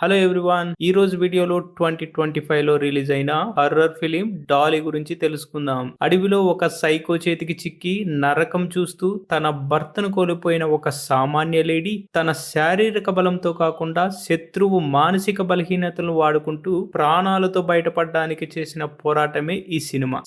Hello everyone, ఈ రోజు వీడియోలో 2025 లో రిలీజ్ అయిన హర్రర్ ఫిలిం డాలీ గురించి తెలుసుకుందాం. అడవిలో ఒక సైకో చేతికి చిక్కి నరకం చూస్తూ తన భర్తను కోల్పోయిన ఒక సామాన్య లేడీ తన శారీరక బలంతో కాకుండా శత్రువు మానసిక బలహీనతలను వాడుకుంటూ ప్రాణాలతో బయటపడడానికి చేసిన పోరాటమే ఈ సినిమా.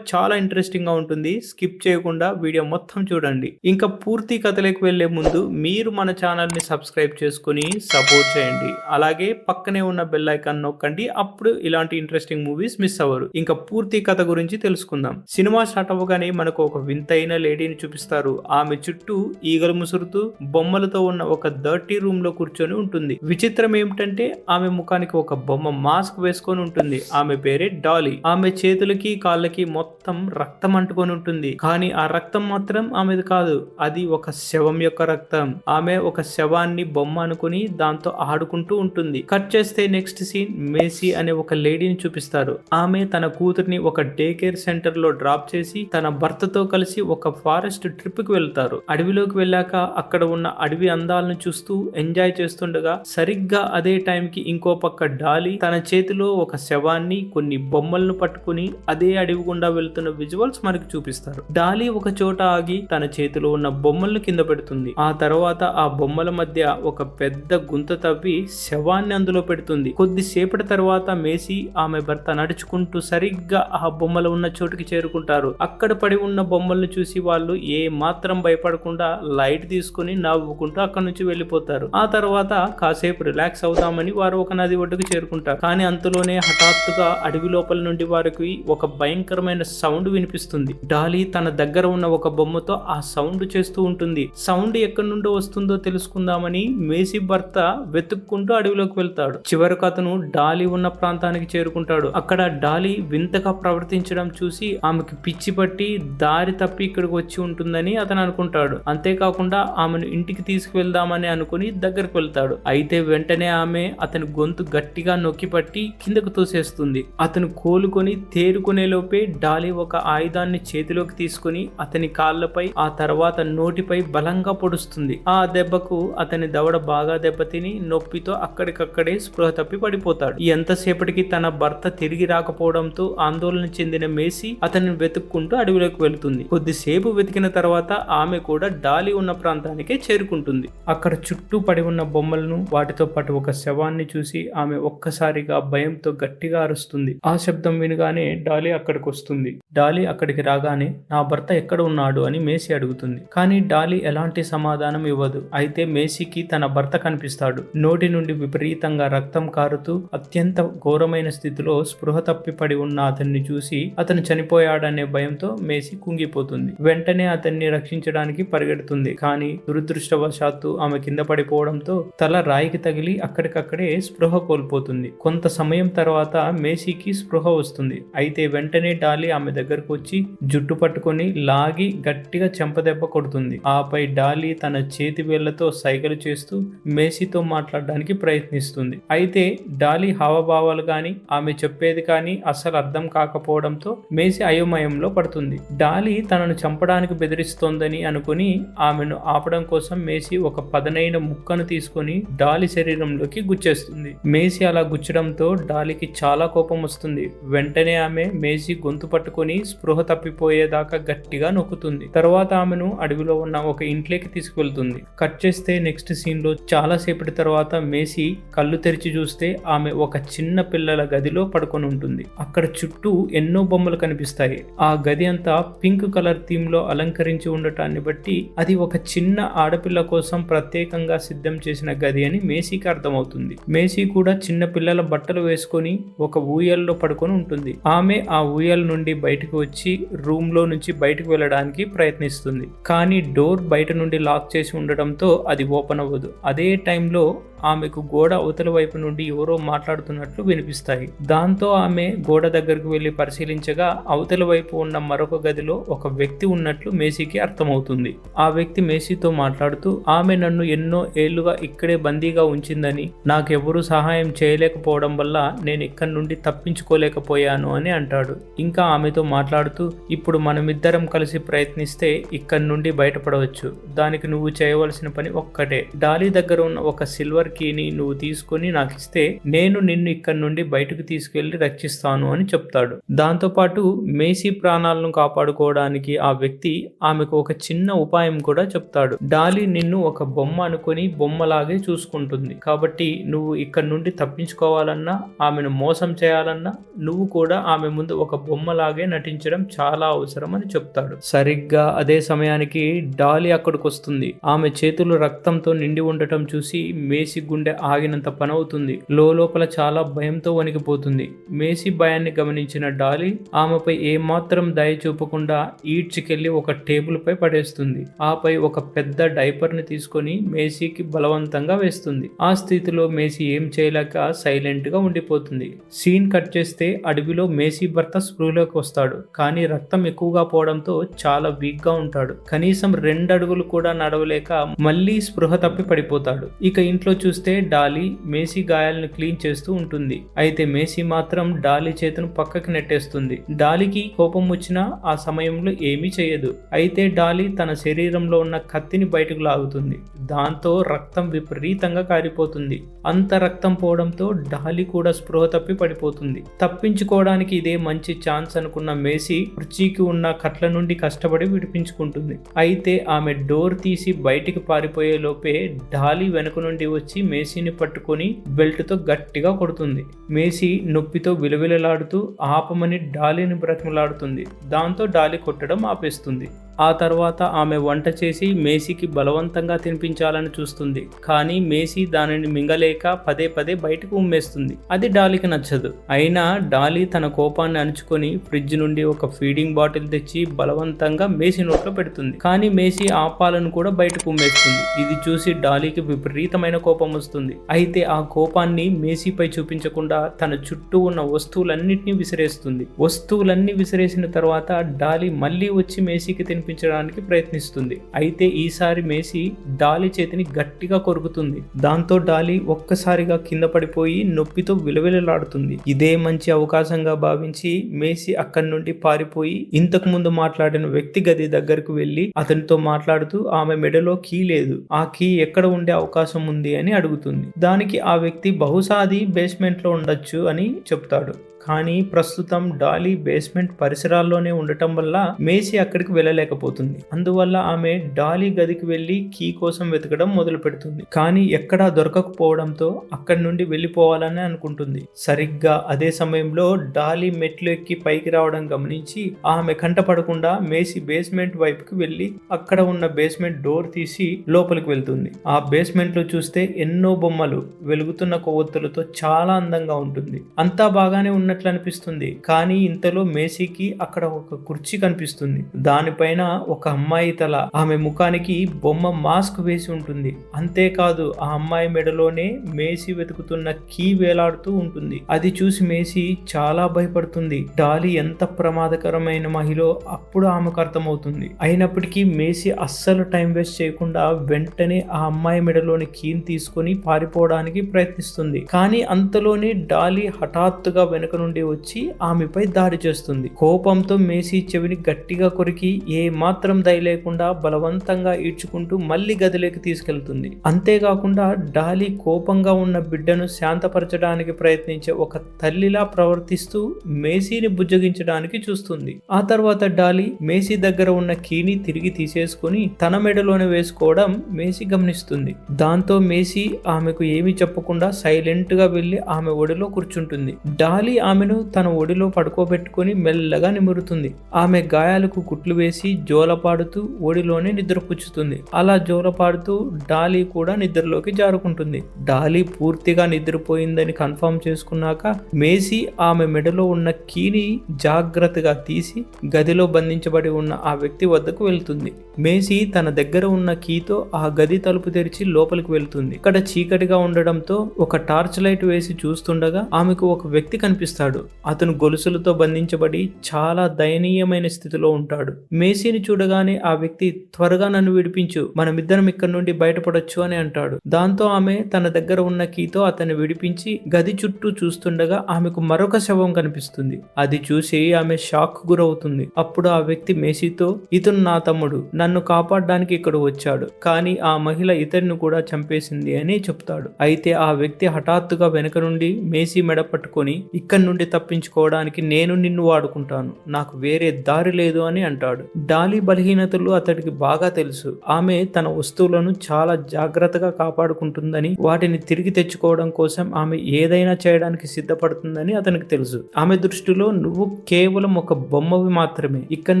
చాలా ఇంట్రెస్టింగ్ గా ఉంటుంది. స్కిప్ చేయకుండా వీడియో మొత్తం చూడండి. ఇంకా పూర్తి కథలోకి వెళ్లే ముందు మీరు మన ఛానల్ ని సబ్స్క్రైబ్ చేసుకుని సపోర్ట్ చేయండి. అలాగే పక్కనే ఉన్న బెల్ ఐకాన్ నొక్కండి. అప్పుడు ఇలాంటి ఇంట్రెస్టింగ్ మూవీస్ మిస్ అవ్వరు. ఇంకా పూర్తి కథ గురించి తెలుసుకుందాం. సినిమా స్టార్ట్ అవ్వగానే మనకు ఒక వింతైన లేడీని చూపిస్తారు. ఆమె చుట్టూ ఈగలు ముసురుతూ బొమ్మలతో ఉన్న ఒక డర్టీ రూమ్ లో కూర్చొని ఉంటుంది. విచిత్రం ఏమిటంటే ఆమె ముఖానికి ఒక బొమ్మ మాస్క్ వేసుకొని ఉంటుంది. ఆమె పేరే డాలీ. ఆమె చేతులకి కాళ్ళకి మొత్తం రక్తం అంటుకొని ఉంటుంది. కానీ ఆ రక్తం మాత్రం ఆమెది కాదు, అది ఒక శవం యొక్క రక్తం. ఆమె ఒక శవాన్ని బొమ్మ అనుకుని దాంతో ఆడుకుంటూ ఉంటుంది. కట్ చేస్తే నెక్స్ట్ సీన్ మేసీ అనే ఒక లేడీని చూపిస్తారు. ఆమె తన కూతుర్ని ఒక డే కేర్ సెంటర్ లో డ్రాప్ చేసి తన భర్తతో కలిసి ఒక ఫారెస్ట్ ట్రిప్ కి వెళ్తారు. అడవిలోకి వెళ్ళాక అక్కడ ఉన్న అడవి అందాలను చూస్తూ ఎంజాయ్ చేస్తుండగా సరిగ్గా అదే టైం కి ఇంకో పక్క డాలీ తన చేతిలో ఒక శవాన్ని కొన్ని బొమ్మలను పట్టుకుని అదే అడవి గుండా వెళ్తున్న విజువల్స్ మనకి చూపిస్తారు. డాలీ ఒక చోట ఆగి తన చేతిలో ఉన్న బొమ్మలను కింద పెడుతుంది. ఆ తర్వాత ఆ బొమ్మల మధ్య ఒక పెద్ద గుంత తవ్వి శవాన్ని అందులో పెడుతుంది. కొద్దిసేపటి తర్వాత మేసీ ఆమె భర్త నడుచుకుంటూ సరిగ్గా ఆ బొమ్మలు ఉన్న చోటుకి చేరుకుంటారు. అక్కడ పడి ఉన్న బొమ్మలను చూసి వాళ్ళు ఏ మాత్రం భయపడకుండా లైట్ తీసుకుని నవ్వుకుంటూ అక్కడ నుంచి వెళ్ళిపోతారు. ఆ తర్వాత కాసేపు రిలాక్స్ అవుదామని వారు ఒక నది ఒడ్డుకు చేరుకుంటారు. కానీ అంతలోనే హఠాత్తుగా అడవి లోపల నుండి వారికి ఒక భయంకరమైన సౌండ్ వినిపిస్తుంది. డాలీ తన దగ్గర ఉన్న ఒక బొమ్మతో ఆ సౌండ్ చేస్తూ ఉంటుంది. సౌండ్ ఎక్కడి నుండో వస్తుందో తెలుసుకుందామని మేసీ భర్త వెతుక్కుంటూ అడవిలోకి వెళ్తాడు. చివరకు అతను డాలీ ఉన్న ప్రాంతానికి చేరుకుంటాడు. అక్కడ డాలీ వింతగా ప్రవర్తించడం చూసి ఆమెకు పిచ్చి పట్టి దారి తప్పి ఇక్కడికి వచ్చి ఉంటుందని అతను అనుకుంటాడు. అంతేకాకుండా ఆమెను ఇంటికి తీసుకువెళ్దామని అనుకుని దగ్గరకు వెళ్తాడు. అయితే వెంటనే ఆమె అతని గొంతు గట్టిగా నొక్కి పట్టి కిందకు తోసేస్తుంది. అతను కోలుకొని తేరుకునే లోపే డాలీ ఒక ఆయుధాన్ని చేతిలోకి తీసుకుని అతని కాళ్లపై ఆ తర్వాత నోటిపై బలంగా పొడుస్తుంది. ఆ దెబ్బకు అతని దవడ బాగా దెబ్బతిని నొప్పితో అక్కడికక్కడే స్పృహ తప్పి పడిపోతాడు. ఎంతసేపటికి తన భర్త తిరిగి రాకపోవడంతో ఆందోళన చెందిన మేసీ అతన్ని వెతుక్కుంటూ అడవిలోకి వెళ్తుంది. కొద్దిసేపు వెతికిన తర్వాత ఆమె కూడా డాలీ ఉన్న ప్రాంతానికే చేరుకుంటుంది. అక్కడ చుట్టూ పడి ఉన్న బొమ్మలను వాటితో పాటు ఒక శవాన్ని చూసి ఆమె ఒక్కసారిగా భయంతో గట్టిగా అరుస్తుంది. ఆ శబ్దం వినగానే డాలీ అక్కడికి వస్తుంది. డాలీ అక్కడికి రాగానే నా భర్త ఎక్కడ ఉన్నాడు అని మేసీ అడుగుతుంది. కానీ డాలీ ఎలాంటి సమాధానం ఇవ్వదు. అయితే మేసీకి తన భర్త కనిపిస్తాడు. నోటి నుండి విపరీతంగా రక్తం కారుతూ అత్యంత ఘోరమైన స్థితిలో స్పృహ తప్పి పడి ఉన్న అతన్ని చూసి అతను చనిపోయాడనే భయంతో మేసీ కుంగిపోతుంది. వెంటనే అతన్ని రక్షించడానికి పరిగెడుతుంది. కానీ దురదృష్టవశాత్తు ఆమె కింద పడిపోవడంతో తల రాయికి తగిలి అక్కడికక్కడే స్పృహ కోల్పోతుంది. కొంత సమయం తర్వాత మేసీకి స్పృహ వస్తుంది. అయితే వెంటనే డాలీ ఆమె దగ్గరకు వచ్చి జుట్టు పట్టుకొని లాగి గట్టిగా చెంపదెబ్బ కొడుతుంది. ఆపై డాలీ తన చేతి వేళ్లతో సైగలు చేస్తూ మేసీతో మాట్లాడడానికి ప్రయత్నిస్తుంది. అయితే డాలీ హావభావాలు కానీ ఆమె చెప్పేది కానీ అస్సలు అర్థం కాకపోవడంతో మేసీ అయోమయంలో పడుతుంది. డాలీ తనను చంపడానికి బెదిరిస్తోందని అనుకుని ఆమెను ఆపడం కోసం మేసీ ఒక పదునైన ముక్కను తీసుకుని డాలీ శరీరంలోకి గుచ్చేస్తుంది. మేసీ అలా గుచ్చడంతో డాలీకి చాలా కోపం వస్తుంది. వెంటనే ఆమె మేసీ గొంతు పట్టుకుని స్పృహ తప్పిపోయేదాకా గట్టిగా నొక్కుతుంది. తర్వాత ఆమెను అడవిలో ఉన్న ఒక ఇంట్లోకి తీసుకువెళ్తుంది. కట్ చేస్తే నెక్స్ట్ సీన్ లో చాలా సేపటి తర్వాత మేసీ కళ్ళు తెరిచి చూస్తే ఆమె ఒక చిన్న పిల్లల గదిలో పడుకొని ఉంటుంది. అక్కడ చుట్టూ ఎన్నో బొమ్మలు కనిపిస్తాయి. ఆ గది అంతా పింక్ కలర్ థీమ్ లో అలంకరించి ఉండటాన్ని బట్టి అది ఒక చిన్న ఆడపిల్ల కోసం ప్రత్యేకంగా సిద్ధం చేసిన గది అని మేసీకి అర్థమవుతుంది. మేసీ కూడా చిన్న పిల్లల బట్టలు వేసుకొని ఒక ఊయల్లో పడుకొని ఉంటుంది. ఆమె ఆ ఊయల్ నుండి బయటకు వచ్చి రూమ్ లో నుంచి బయటకు వెళ్ళడానికి ప్రయత్నిస్తుంది. కానీ డోర్ బయట నుండి లాక్ చేసి ఉండడంతో అది ఓపెన్ అవ్వదు. అదే టైంలో ఆమెకు గోడ అవతల వైపు నుండి ఎవరో మాట్లాడుతున్నట్లు వినిపిస్తాయి. దాంతో ఆమె గోడ దగ్గరకు వెళ్లి పరిశీలించగా అవతల వైపు ఉన్న మరొక గదిలో ఒక వ్యక్తి ఉన్నట్లు మేసీకి అర్థమవుతుంది. ఆ వ్యక్తి మేసీతో మాట్లాడుతూ ఆమె నన్ను ఎన్నో ఏళ్లుగా ఇక్కడే బందీగా ఉంచిందని, నాకెవరూ సహాయం చేయలేకపోవడం వల్ల నేను ఇక్కడి నుండి తప్పించుకోలేకపోయాను అని అంటాడు. ఇంకా ఆమెతో మాట్లాడుతూ ఇప్పుడు మనమిద్దరం కలిసి ప్రయత్నిస్తే ఇక్కడి నుండి బయటపడవచ్చు. దానికి నువ్వు చేయవలసిన పని ఒక్కటే. డాలీ దగ్గర ఉన్న ఒక సిల్వర్ కీని నువ్వు తీసుకొని నాకు ఇస్తే నేను నిన్ను ఇక్కడ నుండి బయటకు తీసుకెళ్లి రక్షిస్తాను అని చెప్తాడు. దాంతో పాటు మేసీ ప్రాణాలను కాపాడుకోవడానికి ఆ వ్యక్తి ఆమెకు ఒక చిన్న ఉపాయం కూడా చెప్తాడు. డాలీ నిన్ను ఒక బొమ్మ అనుకొని బొమ్మలాగే చూసుకుంటుంది, కాబట్టి నువ్వు ఇక్కడ నుండి తప్పించుకోవాలన్నా ఆమెను మోసం చేయాలన్నా నువ్వు కూడా ఆమె ముందు ఒక బొమ్మలాగే నటించడం చాలా అవసరం అని చెప్తాడు. సరిగ్గా అదే సమయానికి డాలీ అక్కడికి వస్తుంది. ఆమె చేతులు రక్తంతో నిండి ఉండటం చూసి మేసీ గుండె ఆగినంత పనవుతుంది. లోపల చాలా భయంతో వణికిపోతుంది. మేసీ భయాన్ని గమనించిన డాలీ ఆమెపై ఏమాత్రం దయ చూపకుండా ఈడ్చికెళ్లి ఒక టేబుల్ పై పడేస్తుంది. ఆపై ఒక పెద్ద డైపర్ ని తీసుకొని మేసీకి బలవంతంగా వేస్తుంది. ఆ స్థితిలో మేసీ ఏం చేయలేక సైలెంట్ గా ఉండిపోతుంది. సీన్ కట్ చేస్తే అడవిలో మేసీ భర్త స్పృహలోకి వస్తాడు. కానీ రక్తం ఎక్కువగా పోవడంతో చాలా వీక్ గా ఉంటాడు. కనీసం 2 అడుగులు కూడా నడవలేక మళ్ళీ స్పృహ తప్పి పడిపోతాడు. ఇక ఇంట్లో చూస్తే డాలీ మేసీ గాయాలను క్లీన్ చేస్తూ ఉంటుంది. అయితే మేసీ మాత్రం డాలీ చేతును పక్కకి నెట్టేస్తుంది. డాలీకి కోపం వచ్చినా ఆ సమయంలో ఏమీ చేయదు. అయితే డాలీ తన శరీరంలో ఉన్న కత్తిని బయటకు లాగుతుంది. దాంతో రక్తం విపరీతంగా కారిపోతుంది. అంత రక్తం పోవడంతో డాలీ కూడా స్పృహ తప్పి పడిపోతుంది. తప్పించుకోవడానికి ఇదే మంచి ఛాన్స్ అనుకున్న మేసీ కుర్చీకి ఉన్న కట్ల నుండి కష్టపడి విడిపించుకుంటుంది. అయితే ఆమె డోర్ తీసి బయటికి పారిపోయే లోపే డాలీ వెనుక నుండి వచ్చి మేసీని పట్టుకొని బెల్ట్ తో గట్టిగా కొడుతుంది. మేసీ నొప్పితో విలవిలలాడుతూ ఆపమని డాలీని బ్రతిమలాడుతుంది. దాంతో డాలీ కొట్టడం ఆపేస్తుంది. ఆ తర్వాత ఆమె వంట చేసి మేసీకి బలవంతంగా తినిపించాలని చూస్తుంది. కానీ మేసీ దానిని మింగలేక పదే పదే బయటకు ఉమ్మేస్తుంది. అది డాలీకి నచ్చదు. అయినా డాలీ తన కోపాన్ని అణుచుకొని ఫ్రిడ్జ్ నుండి ఒక ఫీడింగ్ బాటిల్ తెచ్చి బలవంతంగా మేసీ నోట్లో పెడుతుంది. కానీ మేసీ ఆ పాలను కూడా బయటకు ఉమ్మేస్తుంది. ఇది చూసి డాలీకి విపరీతమైన కోపం వస్తుంది. అయితే ఆ కోపాన్ని మేసీపై చూపించకుండా తన చుట్టూ ఉన్న వస్తువులన్నింటినీ విసిరేస్తుంది. వస్తువులన్నీ విసిరేసిన తర్వాత డాలీ మళ్ళీ వచ్చి మేసీకి తినిపించడానికి ప్రయత్నిస్తుంది. అయితే ఈసారి మేసీ డాలీ చేతిని గట్టిగా కొరుకుతుంది. దాంతో డాలీ ఒక్కసారిగా కింద పడిపోయి నొప్పితో విలవిలలాడుతుంది. ఇదే మంచి అవకాశంగా భావించి మేసీ అక్కడి నుండి పారిపోయి ఇంతకు ముందు మాట్లాడిన వ్యక్తి గది దగ్గరకు వెళ్లి అతనితో మాట్లాడుతూ ఆమె మెడలో కీ లేదు, ఆ కీ ఎక్కడ ఉండే అవకాశం ఉంది అని అడుగుతుంది. దానికి ఆ వ్యక్తి బహుశా అది బేస్మెంట్ లో ఉండొచ్చు అని చెప్తాడు. కానీ ప్రస్తుతం డాలీ బేస్మెంట్ పరిసరాల్లోనే ఉండటం వల్ల మేసీ అక్కడికి వెళ్ళలేకపోతుంది. అందువల్ల ఆమె డాలీ గదికి వెళ్లి కీ కోసం వెతకడం మొదలు పెడుతుంది. కానీ ఎక్కడా దొరకకపోవడంతో అక్కడి నుండి వెళ్ళిపోవాలని అనుకుంటుంది. సరిగ్గా అదే సమయంలో డాలీ మెట్లు ఎక్కి పైకి రావడం గమనించి ఆమె కంటపడకుండా మేసీ బేస్మెంట్ వైపుకి వెళ్లి అక్కడ ఉన్న బేస్మెంట్ డోర్ తీసి లోపలికి వెళ్తుంది. ఆ బేస్మెంట్ లో చూస్తే ఎన్నో బొమ్మలు వెలుగుతున్న కొవ్వొత్తులతో చాలా అందంగా ఉంటుంది. అంతా బాగానే ఉన్న అనిపిస్తుంది. కానీ ఇంతలో మేసీకి అక్కడ ఒక కుర్చీ కనిపిస్తుంది. దానిపైన ఒక అమ్మాయి తల, ఆమె ముఖానికి బొమ్మ మాస్క్ వేసి ఉంటుంది. అంతేకాదు ఆ అమ్మాయి మెడలోనే మేసీ వెతుకుతున్న కీ వేలాడుతూ ఉంటుంది. అది చూసి మేసీ చాలా భయపడుతుంది. డాలీ ఎంత ప్రమాదకరమైన మహిళ అప్పుడు ఆమెకు అర్థమవుతుంది. అయినప్పటికీ మేసీ అస్సలు టైం వేస్ట్ చేయకుండా వెంటనే ఆ అమ్మాయి మెడలోని కీని తీసుకుని పారిపోవడానికి ప్రయత్నిస్తుంది. కానీ అంతలోనే డాలీ హఠాత్తుగా వెనుక నుండి వచ్చి ఆమెపై దాడి చేస్తుంది. కోపంతో మేసీ చెవిని గట్టిగా కొరికి ఏ మాత్రం దయ లేకుండా బలవంతంగా ఈడ్చుకుంటూ మళ్లీ గదిలోకి తీసుకెళ్తుంది. అంతేకాకుండా డాలీ కోపంగా ఉన్న బిడ్డను శాంతపరచడానికి ప్రయత్నించే ఒక తల్లిలా ప్రవర్తిస్తూ మేసీని బుజ్జగించడానికి చూస్తుంది. ఆ తర్వాత డాలీ మేసీ దగ్గర ఉన్న కీని తిరిగి తీసేసుకుని తన మెడలోనే వేసుకోవడం మేసీ గమనిస్తుంది. దాంతో మేసీ ఆమెకు ఏమీ చెప్పకుండా సైలెంట్ గా వెళ్లి ఆమె ఒడిలో కూర్చుంటుంది. డాలీ ఆమెను తన ఒడిలో పడుకోబెట్టుకుని మెల్లగా నిమురుతుంది. ఆమె గాయాలకు కుట్లు వేసి జోలపాడుతూ ఒడిలోనే నిద్రపుచ్చుతుంది. అలా జోలపాడుతూ డాలీ కూడా నిద్రలోకి జారుకుంటుంది. డాలీ పూర్తిగా నిద్రపోయిందని కన్ఫర్మ్ చేసుకున్నాక మేసీ ఆమె మెడలో ఉన్న కీని జాగ్రత్తగా తీసి గదిలో బంధించబడి ఉన్న ఆ వ్యక్తి వద్దకు వెళ్తుంది. మేసీ తన దగ్గర ఉన్న కీతో ఆ గది తలుపు తెరిచి లోపలికి వెళ్తుంది. ఇక్కడ చీకటిగా ఉండడంతో ఒక టార్చ్ లైట్ వేసి చూస్తుండగా ఆమెకు ఒక వ్యక్తి కనిపిస్తాడు. చేస్తాడు. అతను గొలుసులతో బంధించబడి చాలా దయనీయమైన స్థితిలో ఉంటాడు. మేసీని చూడగానే ఆ వ్యక్తి త్వరగా నన్ను విడిపించు, మనమిద్దరం ఇక్కడి నుండి బయటపడొచ్చు అని అంటాడు. దాంతో ఆమె తన దగ్గర ఉన్న కీతో అతన్ని విడిపించి గది చుట్టూ చూస్తుండగా ఆమెకు మరొక శవం కనిపిస్తుంది. అది చూసి ఆమె షాక్ గురవుతుంది. అప్పుడు ఆ వ్యక్తి మేసీతో, ఇతను నా తమ్ముడు, నన్ను కాపాడడానికి ఇక్కడ వచ్చాడు, కానీ ఆ మహిళ ఇతన్ని కూడా చంపేసింది అని చెప్తాడు. అయితే ఆ వ్యక్తి హఠాత్తుగా వెనక నుండి మేసీ మెడ పట్టుకొని, ఇక్కడి నుండి తప్పించుకోవడానికి నేను నిన్ను వాడుకుంటాను, నాకు వేరే దారి లేదు అని అంటాడు. డాలీ బలహీనతలు అతడికి బాగా తెలుసు. ఆమె తన వస్తువులను చాలా జాగ్రత్తగా కాపాడుకుంటుందని, వాటిని తిరిగి తెచ్చుకోవడం కోసం ఆమె ఏదైనా చేయడానికి సిద్ధపడుతుందని అతనికి తెలుసు. ఆమె దృష్టిలో నువ్వు కేవలం ఒక బొమ్మవి మాత్రమే, ఇక్కడి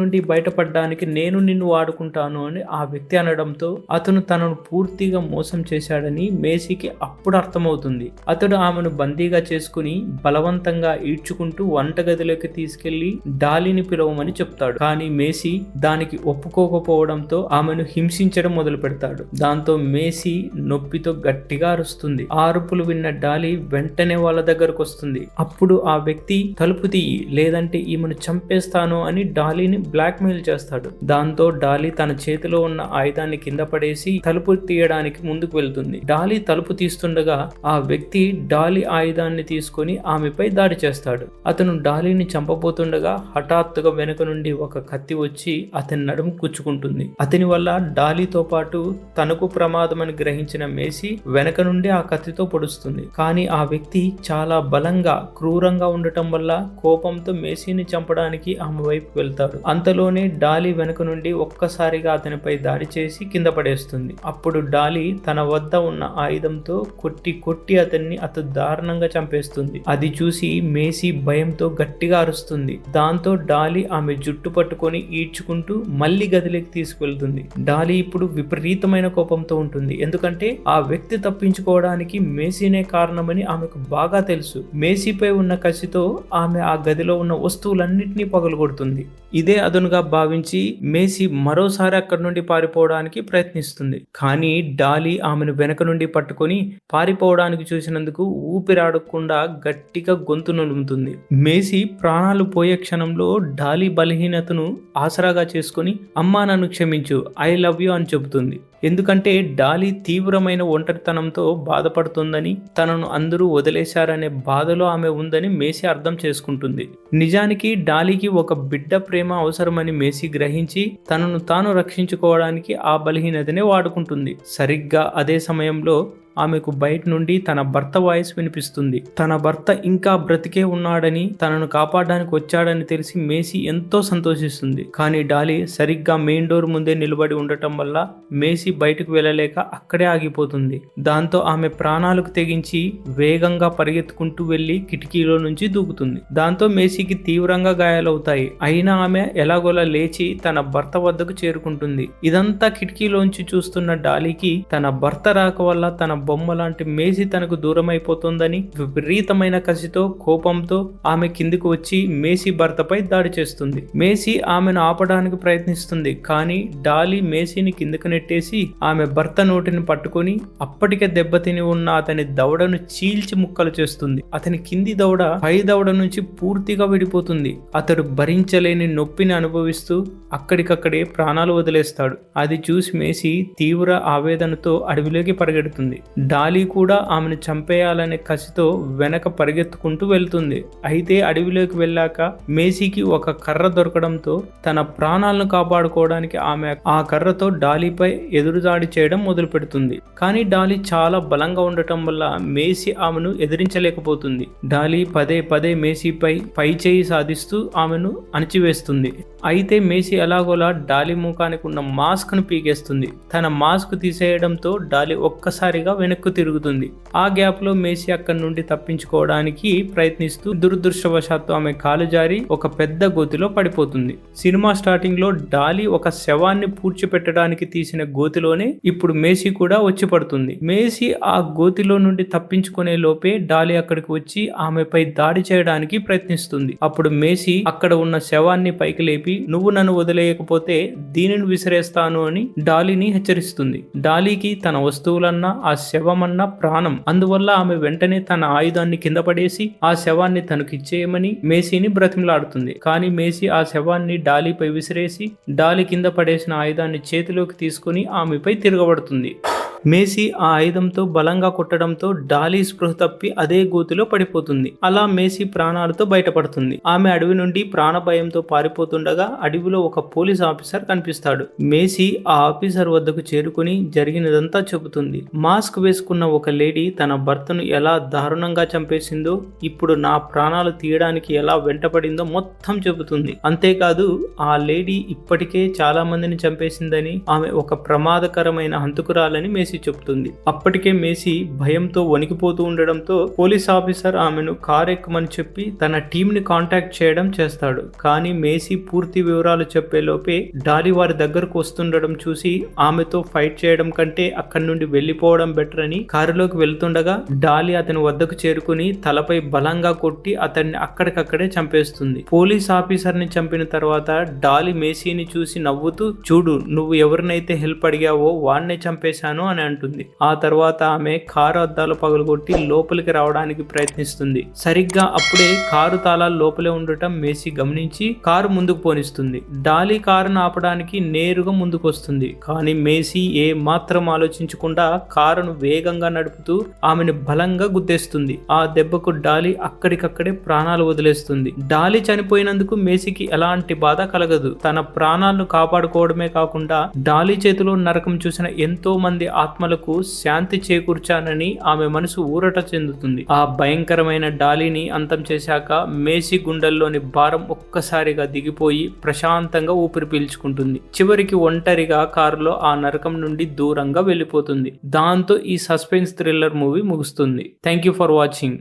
నుండి బయటపడడానికి నేను నిన్ను వాడుకుంటాను అని ఆ వ్యక్తి అనడంతో అతను తనను పూర్తిగా మోసం చేశాడని మేసీకి అప్పుడు అర్థమవుతుంది. అతడు ఆమెను బందీగా చేసుకుని బలవంతంగా ఈడ్చుకుంటూ వంటగదిలోకి తీసుకెళ్లి డాలీని పిలవమని చెప్తాడు. కానీ మేసీ దానికి ఒప్పుకోకపోవడంతో ఆమెను హింసించడం మొదలు పెడతాడు. దాంతో మేసీ నొప్పితో గట్టిగా అరుస్తుంది. ఆ అరుపులు విన్న డాలీ వెంటనే వాళ్ళ దగ్గరకు వస్తుంది. అప్పుడు ఆ వ్యక్తి తలుపు తీయి, లేదంటే ఈమెను చంపేస్తాను అని డాలీని బ్లాక్ మెయిల్ చేస్తాడు. దాంతో డాలీ తన చేతిలో ఉన్న ఆయుధాన్ని కింద పడేసి తలుపు తీయడానికి ముందుకు వెళ్తుంది. డాలీ తలుపు తీస్తుండగా ఆ వ్యక్తి డాలీ ఆయుధాన్ని తీసుకొని ఆమెపై దాడి చేస్తాడు. అతను డాలీని చంపబోతుండగా హఠాత్తుగా వెనుక నుండి ఒక కత్తి వచ్చి అతని నడుము గుచ్చుకుంటుంది. అతని వల్ల డాలీతో పాటు తనకు ప్రమాదమని గ్రహించిన మేసీ వెనక నుండి ఆ కత్తితో పొడుస్తుంది. కానీ ఆ వ్యక్తి చాలా బలంగా క్రూరంగా ఉండటం వల్ల కోపంతో మేసీని చంపడానికి ఆమె వైపు వెళ్తాడు. అంతలోనే డాలీ వెనుక నుండి ఒక్కసారిగా అతనిపై దాడి చేసి కింద పడేస్తుంది. అప్పుడు డాలీ తన వద్ద ఉన్న ఆయుధంతో కొట్టి అతన్ని దారుణంగా చంపేస్తుంది. అది చూసి మేసీ భయంతో గట్టిగా అరుస్తుంది. దాంతో డాలీ ఆమె జుట్టు పట్టుకొని ఈడ్చుకుంటూ మళ్ళీ గదిలోకి తీసుకువెళ్తుంది. డాలీ ఇప్పుడు విపరీతమైన కోపంతో ఉంటుంది. ఎందుకంటే ఆ వ్యక్తి తప్పించుకోవడానికి మేసీనే కారణమని ఆమెకు బాగా తెలుసు. మేసీపై ఉన్న కసితో ఆమె ఆ గదిలో ఉన్న వస్తువులన్నింటినీ పగలగొడుతుంది. ఇదే అదునుగా భావించి మేసీ మరోసారి అక్కడి నుండి పారిపోవడానికి ప్రయత్నిస్తుంది. కానీ డాలీ ఆమెను వెనక నుండి పట్టుకొని పారిపోవడానికి చూసినందుకు ఊపిరాడకుండా గట్టిగా గొంతు నులుముతుంది. మేసీ ప్రాణాలు పోయే క్షణంలో డాలీ బలహీనతను ఆసరాగా చేసుకుని, అమ్మా నన్ను క్షమించు, ఐ లవ్ యూ అని చెబుతుంది. ఎందుకంటే డాలీ తీవ్రమైన ఒంటరితనంతో బాధపడుతుందని, తనను అందరూ వదిలేశారనే బాధలో ఆమె ఉందని మేసీ అర్థం చేసుకుంటుంది. నిజానికి డాలీకి ఒక బిడ్డ ప్రేమ అవసరమని మేసీ గ్రహించి తనను తాను రక్షించుకోవడానికి ఆ బలహీనతనే వాడుకుంటుంది. సరిగ్గా అదే సమయంలో ఆమెకు బయట నుండి తన భర్త వాయిస్ వినిపిస్తుంది. తన భర్త ఇంకా బ్రతికే ఉన్నాడని, తనను కాపాడడానికి వచ్చాడని తెలిసి మేసీ ఎంతో సంతోషిస్తుంది. కానీ డాలీ సరిగ్గా మెయిన్ డోర్ ముందే నిలబడి ఉండటం వల్ల మేసీ బయటకు వెళ్ళలేక అక్కడే ఆగిపోతుంది. దాంతో ఆమె ప్రాణాలకు తెగించి వేగంగా పరిగెత్తుకుంటూ వెళ్లి కిటికీలో నుంచి దూకుతుంది. దాంతో మేసీకి తీవ్రంగా గాయాలవుతాయి. అయినా ఆమె ఎలాగోలా లేచి తన భర్త వద్దకు చేరుకుంటుంది. ఇదంతా కిటికీలోంచి చూస్తున్న డాలీకి తన భర్త రాక వల్ల తన బొమ్మ లాంటి మేసీ తనకు దూరం అయిపోతుందని విపరీతమైన కసితో కోపంతో ఆమె కిందికి వచ్చి మేసీ భర్తపై దాడి చేస్తుంది. మేసీ ఆమెను ఆపడానికి ప్రయత్నిస్తుంది. కానీ డాలీ మేసీని కిందకు నెట్టేసి ఆమె భర్త నోటిని పట్టుకొని అప్పటికే దెబ్బతిని ఉన్న అతని దవడను చీల్చి ముక్కలు చేస్తుంది. అతని కింది దవడ పై దవడ నుంచి పూర్తిగా విడిపోతుంది. అతడు భరించలేని నొప్పిని అనుభవిస్తూ అక్కడికక్కడే ప్రాణాలు వదిలేస్తాడు. అది చూసి మేసీ తీవ్ర ఆవేదనతో అడవిలోకి పరిగెడుతుంది. డాలీ కూడా ఆమెను చంపేయాలనే కసితో వెనక పరిగెత్తుకుంటూ వెళ్తుంది. అయితే అడవిలోకి వెళ్ళాక మేసీకి ఒక కర్ర దొరకడంతో తన ప్రాణాలను కాపాడుకోవడానికి ఆమె ఆ కర్రతో డాలీపై ఎదురుదాడి చేయడం మొదలు పెడుతుంది. కానీ డాలీ చాలా బలంగా ఉండటం వల్ల మేసీ ఆమెను ఎదిరించలేకపోతుంది. డాలీ పదే మేసీపై పై చేయి సాధిస్తూ ఆమెను అణచివేస్తుంది. అయితే మేసీ ఎలాగోలా డాలీ ముఖానికి ఉన్న మాస్క్ ను పీకేస్తుంది. తన మాస్క్ తీసేయడంతో డాలీ ఒక్కసారిగా వెనక్కు తిరుగుతుంది. ఆ గ్యాప్ లో మేసీ అక్కడి నుండి తప్పించుకోవడానికి ప్రయత్నిస్తూ దురదృష్టవశాత్తు ఆమె కాలు జారి ఒక పెద్ద గోతిలో పడిపోతుంది. సినిమా స్టార్టింగ్ లో డాలీ ఒక శవాన్ని పూడ్చిపెట్టడానికి తీసిన గోతిలోనే ఇప్పుడు మేసీ కూడా వచ్చి పడుతుంది. మేసీ ఆ గోతిలో నుండి తప్పించుకునే లోపే డాలీ అక్కడికి వచ్చి ఆమెపై దాడి చేయడానికి ప్రయత్నిస్తుంది. అప్పుడు మేసీ అక్కడ ఉన్న శవాన్ని పైకి లేపి, నువ్వు నన్ను వదిలేయకపోతే దీనిని విసిరేస్తాను అని డాలీని హెచ్చరిస్తుంది. డాలీకి తన వస్తువులన్నా ఆ శవమన్న ప్రాణం. అందువల్ల ఆమె వెంటనే తన ఆయుధాన్ని కింద పడేసి ఆ శవాన్ని తనకిచ్చేయమని మేసీని బ్రతిమలాడుతుంది. కానీ మేసీ ఆ శవాన్ని డాలీపై విసిరేసి డాలీ కింద పడేసిన ఆయుధాన్ని చేతిలోకి తీసుకుని ఆమెపై తిరగబడుతుంది. మేసీ ఆ ఆయుధంతో బలంగా కొట్టడంతో డాలీ స్పృహ తప్పి అదే గోతిలో పడిపోతుంది. అలా మేసీ ప్రాణాలతో బయటపడుతుంది. ఆమె అడవి నుండి ప్రాణభయంతో పారిపోతుండగా అడవిలో ఒక పోలీస్ ఆఫీసర్ కనిపిస్తాడు. మేసీ ఆ ఆఫీసర్ వద్దకు చేరుకుని జరిగినదంతా చెబుతుంది. మాస్క్ వేసుకున్న ఒక లేడీ తన భర్తను ఎలా దారుణంగా చంపేసిందో, ఇప్పుడు నా ప్రాణాలు తీయడానికి ఎలా వెంటపడిందో మొత్తం చెబుతుంది. అంతేకాదు ఆ లేడీ ఇప్పటికే చాలా మందిని చంపేసిందని, ఆమె ఒక ప్రమాదకరమైన హంతకురాలని మేసీ చెప్తుంది. అప్పటికే మేసీ భయంతో వణికిపోతూ ఉండడంతో పోలీస్ ఆఫీసర్ ఆమెను కారు ఎక్కమని చెప్పి తన టీం ని కాంటాక్ట్ చేయడం చేస్తాడు. కానీ మేసీ పూర్తి వివరాలు చెప్పే లోపే డాలీ వారి దగ్గరకు వస్తుండడం చూసి ఆమెతో ఫైట్ చేయడం కంటే అక్కడి నుండి వెళ్లిపోవడం బెటర్ అని కారులోకి వెళ్తుండగా డాలీ అతని వద్దకు చేరుకుని తలపై బలంగా కొట్టి అతన్ని అక్కడికక్కడే చంపేస్తుంది. పోలీస్ ఆఫీసర్ ని చంపిన తర్వాత డాలీ మేసీని చూసి నవ్వుతూ, చూడు నువ్వు ఎవరినైతే హెల్ప్ అడిగావో వాడినే చంపేశాను అని అంటుంది. ఆ తర్వాత ఆమె కారు అద్దాలు పగలగొట్టి లోపలికి రావడానికి ప్రయత్నిస్తుంది. సరిగ్గా అప్పుడే కారు తాళాలు లోపలే ఉండటం మేసీ గమనించి కారు ముందుకు పోనిస్తుంది. డాలీ కారును ఆపడానికి నేరుగా ముందుకు వస్తుంది. కానీ మేసీ ఏ మాత్రం ఆలోచించకుండా కారును వేగంగా నడుపుతూ ఆమెను బలంగా గుద్దేస్తుంది. ఆ దెబ్బకు డాలీ అక్కడికక్కడే ప్రాణాలు వదిలేస్తుంది. డాలీ చనిపోయినందుకు మేసీకి ఎలాంటి బాధ కలగదు. తన ప్రాణాలను కాపాడుకోవడమే కాకుండా డాలీ చేతిలో నరకం చూసిన ఎంతో మంది ఆత్మలకు శాంతి చేకూర్చానని ఆమె మనసు ఊరట చెందుతుంది. ఆ భయంకరమైన డాలీని అంతం చేశాక మేసీ గుండెల్లోని భారం ఒక్కసారిగా దిగిపోయి ప్రశాంతంగా ఊపిరి పీల్చుకుంటుంది. చివరికి ఒంటరిగా కారులో ఆ నరకం నుండి దూరంగా వెళ్ళిపోతుంది. దాంతో ఈ సస్పెన్స్ థ్రిల్లర్ మూవీ ముగుస్తుంది. Thank you for watching.